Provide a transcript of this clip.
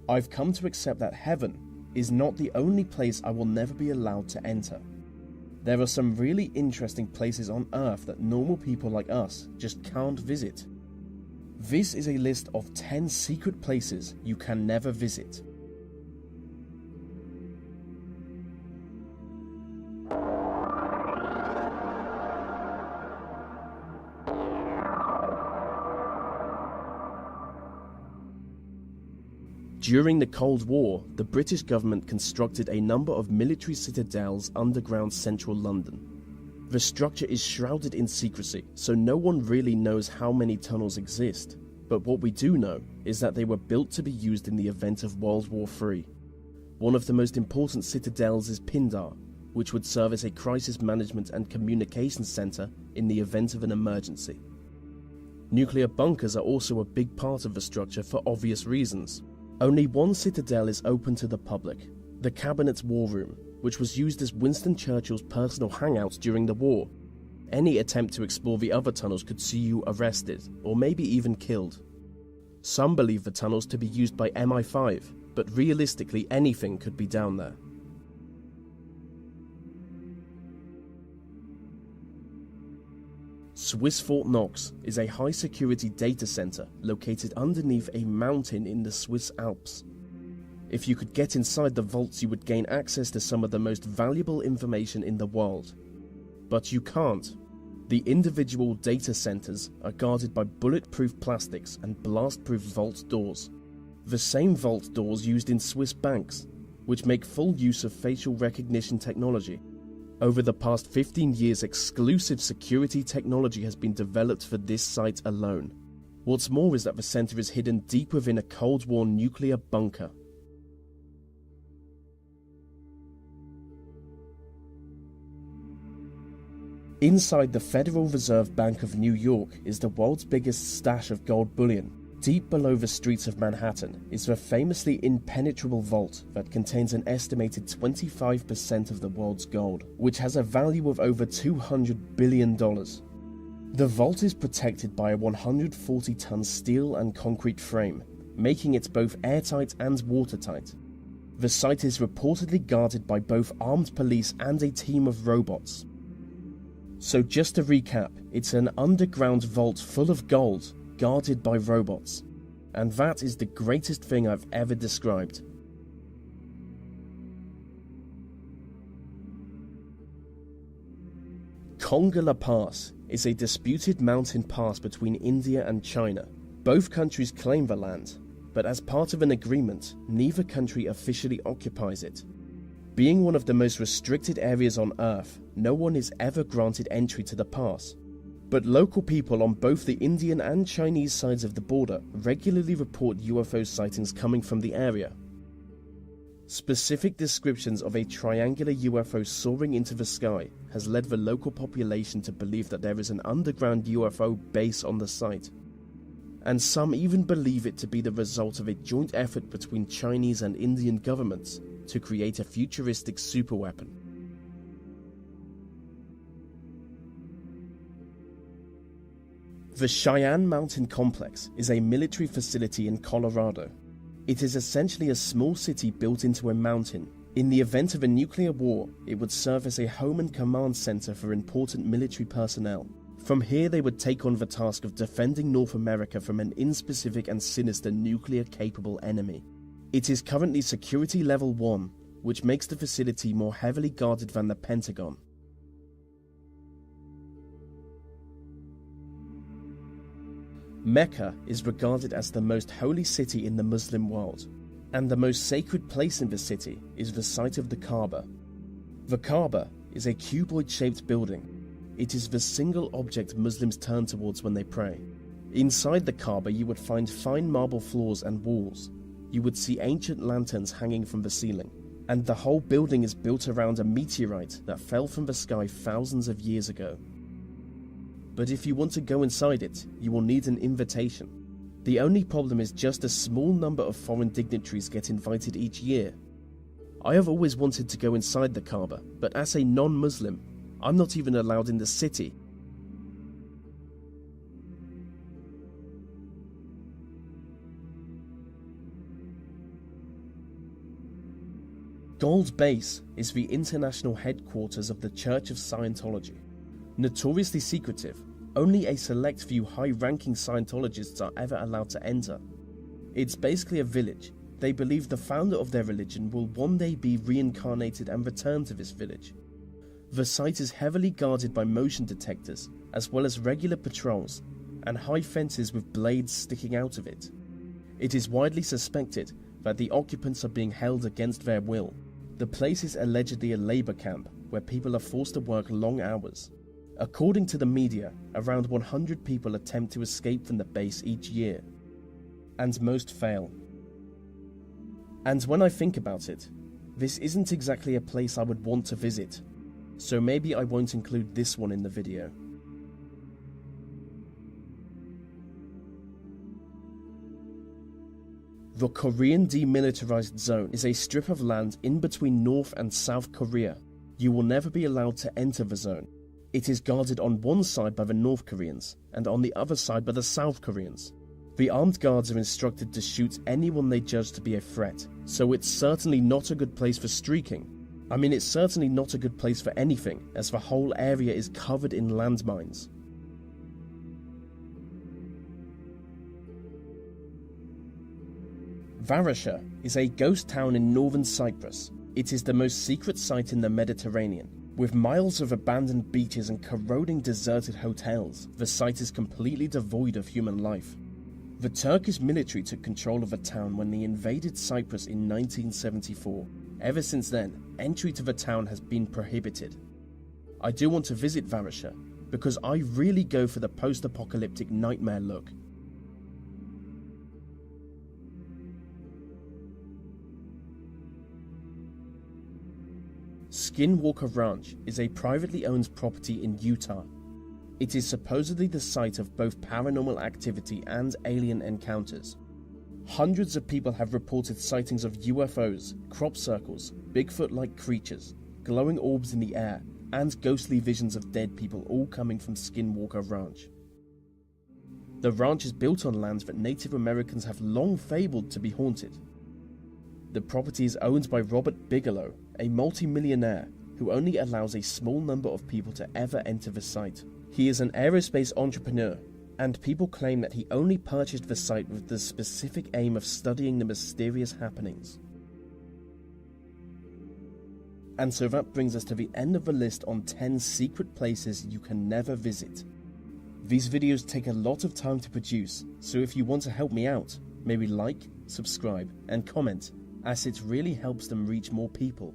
I've come to accept that heaven is not the only place I will never be allowed to enter. There are some really interesting places on Earth that normal people like us just can't visit. This is a list of 10 secret places you can never visit. During the Cold War, the British government constructed a number of military citadels underground central London. The structure is shrouded in secrecy, so no one really knows how many tunnels exist. But what we do know is that they were built to be used in the event of World War III. One of the most important citadels is Pindar, which would serve as a crisis management and communications center in the event of an emergency. Nuclear bunkers are also a big part of the structure for obvious reasons. Only one citadel is open to the public, the Cabinet's War Room, which was used as Winston Churchill's personal hangout during the war. Any attempt to explore the other tunnels could see you arrested, or maybe even killed. Some believe the tunnels to be used by MI5, but realistically anything could be down there. Swiss Fort Knox is a high-security data center located underneath a mountain in the Swiss Alps. If you could get inside the vaults, you would gain access to some of the most valuable information in the world. But you can't. The individual data centers are guarded by bulletproof plastics and blast-proof vault doors. The same vault doors used in Swiss banks, which make full use of facial recognition technology. Over the past 15 years, exclusive security technology has been developed for this site alone. What's more is that the center is hidden deep within a Cold War nuclear bunker. Inside the Federal Reserve Bank of New York is the world's biggest stash of gold bullion. Deep below the streets of Manhattan is the famously impenetrable vault that contains an estimated 25% of the world's gold, which has a value of over $200 billion. The vault is protected by a 140-ton steel and concrete frame, making it both airtight and watertight. The site is reportedly guarded by both armed police and a team of robots. So just to recap, it's an underground vault full of gold, guarded by robots. And that is the greatest thing I've ever described. Konga La Pass is a disputed mountain pass between India and China. Both countries claim the land, but as part of an agreement, neither country officially occupies it. Being one of the most restricted areas on Earth, no one is ever granted entry to the pass. But local people on both the Indian and Chinese sides of the border regularly report UFO sightings coming from the area. Specific descriptions of a triangular UFO soaring into the sky has led the local population to believe that there is an underground UFO base on the site. And some even believe it to be the result of a joint effort between Chinese and Indian governments to create a futuristic superweapon. The Cheyenne Mountain Complex is a military facility in Colorado. It is essentially a small city built into a mountain. In the event of a nuclear war, it would serve as a home and command center for important military personnel. From here, they would take on the task of defending North America from an inspecific and sinister nuclear-capable enemy. It is currently Security Level 1, which makes the facility more heavily guarded than the Pentagon. Mecca is regarded as the most holy city in the Muslim world, and the most sacred place in the city is the site of the Kaaba. The Kaaba is a cuboid-shaped building. It is the single object Muslims turn towards when they pray. Inside the Kaaba you would find fine marble floors and walls. You would see ancient lanterns hanging from the ceiling, and the whole building is built around a meteorite that fell from the sky thousands of years ago. But if you want to go inside it, you will need an invitation. The only problem is just a small number of foreign dignitaries get invited each year. I have always wanted to go inside the Kaaba, but as a non-Muslim, I'm not even allowed in the city. Gold Base is the international headquarters of the Church of Scientology. Notoriously secretive, only a select few high-ranking Scientologists are ever allowed to enter. It's basically a village. They believe the founder of their religion will one day be reincarnated and return to this village. The site is heavily guarded by motion detectors, as well as regular patrols, and high fences with blades sticking out of it. It is widely suspected that the occupants are being held against their will. The place is allegedly a labour camp where people are forced to work long hours. According to the media, around 100 people attempt to escape from the base each year, and most fail. And when I think about it, this isn't exactly a place I would want to visit, so maybe I won't include this one in the video. The Korean Demilitarized Zone is a strip of land in between North and South Korea. You will never be allowed to enter the zone. It is guarded on one side by the North Koreans and on the other side by the South Koreans. The armed guards are instructed to shoot anyone they judge to be a threat, so it's certainly not a good place for streaking. I mean, it's certainly not a good place for anything, as the whole area is covered in landmines. Varosha is a ghost town in northern Cyprus. It is the most secret site in the Mediterranean. With miles of abandoned beaches and corroding deserted hotels, the site is completely devoid of human life. The Turkish military took control of the town when they invaded Cyprus in 1974. Ever since then, entry to the town has been prohibited. I do want to visit Varosha because I really go for the post-apocalyptic nightmare look. Skinwalker Ranch is a privately owned property in Utah. It is supposedly the site of both paranormal activity and alien encounters. Hundreds of people have reported sightings of UFOs, crop circles, Bigfoot-like creatures, glowing orbs in the air, and ghostly visions of dead people all coming from Skinwalker Ranch. The ranch is built on land that Native Americans have long fabled to be haunted. The property is owned by Robert Bigelow, a multi-millionaire who only allows a small number of people to ever enter the site. He is an aerospace entrepreneur, and people claim that he only purchased the site with the specific aim of studying the mysterious happenings. And so that brings us to the end of the list on 10 secret places you can never visit. These videos take a lot of time to produce, so if you want to help me out, maybe like, subscribe, and comment, as it really helps them reach more people.